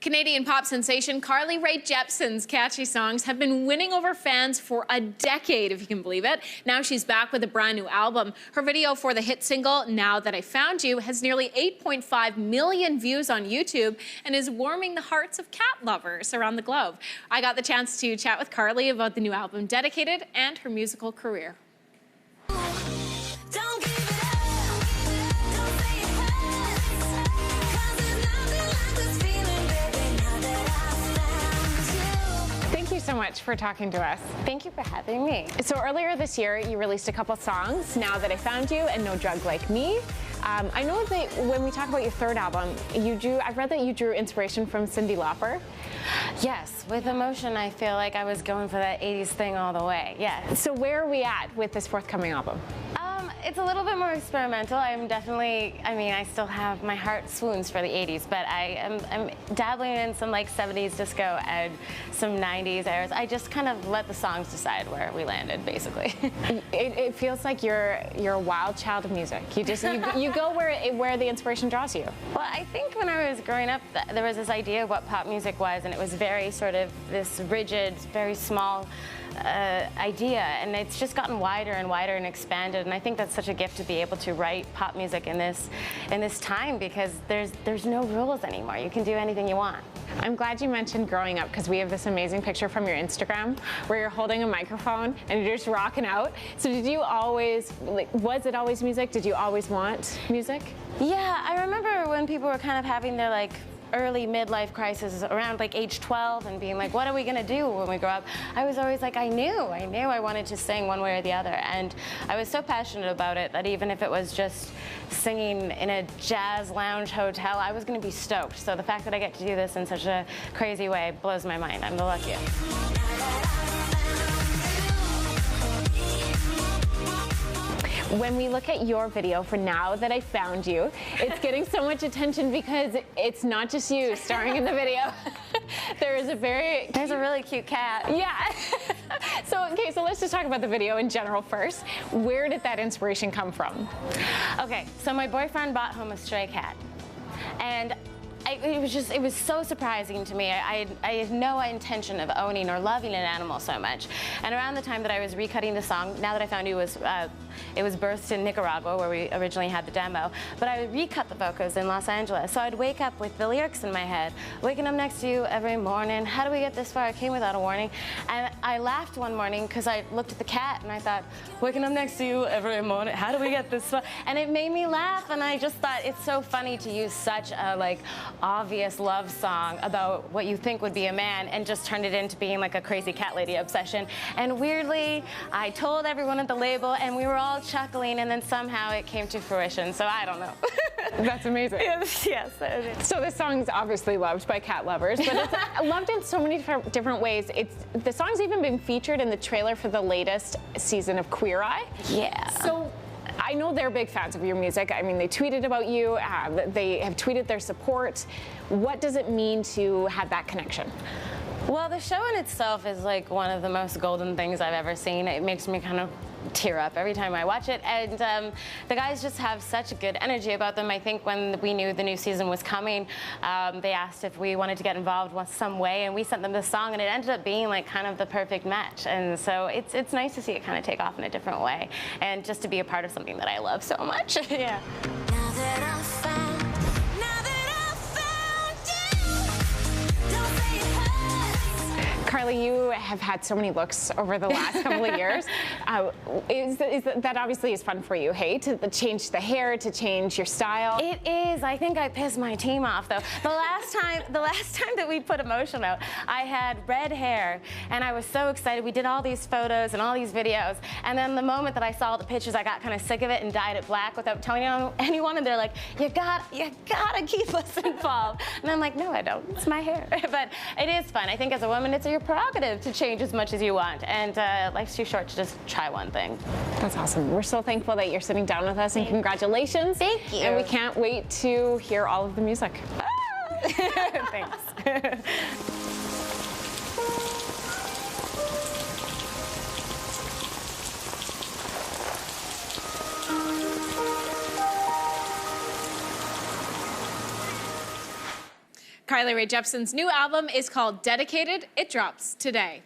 Canadian pop sensation Carly Rae Jepsen's catchy songs have been winning over fans for a decade, if you can believe it. Now she's back with a brand new album. Her video for the hit single, Now That I Found You, has nearly 8.5 million views on YouTube and is warming the hearts of cat lovers around the globe. I got the chance to chat with Carly about the new album, Dedicated, and her musical career. So much for talking to us. Thank you for having me. So earlier this year, you released a couple songs, Now That I Found You and No Drug Like Me. I know that when we talk about your third album, I've read that you drew inspiration from Cyndi Lauper. Yes, with Emotion, I feel like I was going for that 80s thing all the way, yeah. So where are we at with this forthcoming album? It's a little bit more experimental. I'm definitely, I still have, my heart swoons for the 80s, but I'm dabbling in some like 70s disco and some 90s eras. I just kind of let the songs decide where we landed, basically. It feels like you're a wild child of music. You go where the inspiration draws you. Well, I think when I was growing up, there was this idea of what pop music was, and it was very sort of this rigid, very small idea, and it's just gotten wider and wider and expanded, and I think that's such a gift to be able to write pop music in this time, because there's no rules anymore. You can do anything you want. I'm glad you mentioned growing up, because we have this amazing picture from your Instagram where you're holding a microphone and you're just rocking out. So did you always, was it always music? Did you always want music? Yeah, I remember when people were kind of having their early midlife crisis around age 12 and being like, what are we gonna do when we grow up? I was always like, I knew I wanted to sing one way or the other, and I was so passionate about it that even if it was just singing in a jazz lounge hotel, I was gonna be stoked. So the fact that I get to do this in such a crazy way blows my mind. I'm the luckiest. When we look at your video for Now That I Found You, it's getting so much attention because it's not just you starring in the video. There's a really cute cat. Yeah. So let's just talk about the video in general first. Where did that inspiration come from? Okay, so my boyfriend bought home a stray cat, and it was so surprising to me. I had no intention of owning or loving an animal so much. And around the time that I was recutting the song, Now That I Found You it was birthed in Nicaragua, where we originally had the demo, but I would recut the vocals in Los Angeles. So I'd wake up with the lyrics in my head, waking up next to you every morning. How do we get this far? I came without a warning. And I laughed one morning because I looked at the cat and I thought, waking up next to you every morning, how do we get this far? And it made me laugh, and I just thought it's so funny to use such a obvious love song about what you think would be a man and just turned it into being like a crazy cat lady obsession. And weirdly, I told everyone at the label, and we were all chuckling, and then somehow it came to fruition. So I don't know. That's amazing. Yes. So this song's obviously loved by cat lovers, but it's loved in so many different ways. The song's even been featured in the trailer for the latest season of Queer Eye. Yeah. So I know they're big fans of your music. I mean, they tweeted about you. They have tweeted their support. What does it mean to have that connection? Well, the show in itself is one of the most golden things I've ever seen. It makes me kind of tear up every time I watch it, and the guys just have such a good energy about them. I think when we knew the new season was coming, they asked if we wanted to get involved in some way, and we sent them this song, and it ended up being kind of the perfect match. And so it's nice to see it kind of take off in a different way, and just to be a part of something that I love so much. Yeah. Now that I found you, don't say it hurts. Carly, you have had so many looks over the last couple of years. That obviously is fun for you, hey? To change the hair, to change your style. It is. I think I pissed my team off, though. The last time that we put Emotion out, I had red hair, and I was so excited. We did all these photos and all these videos, and then the moment that I saw the pictures, I got kind of sick of it and dyed it black without telling anyone, and they're like, you gotta keep us involved. And I'm like, no, I don't. It's my hair. But it is fun. I think as a woman, it's your prerogative to change as much as you want, and life's too short to just try one thing. That's awesome. We're so thankful that you're sitting down with us, and congratulations. Thank you. And we can't wait to hear all of the music. Thanks. Carly Rae Jepsen's new album is called Dedicated. It drops today.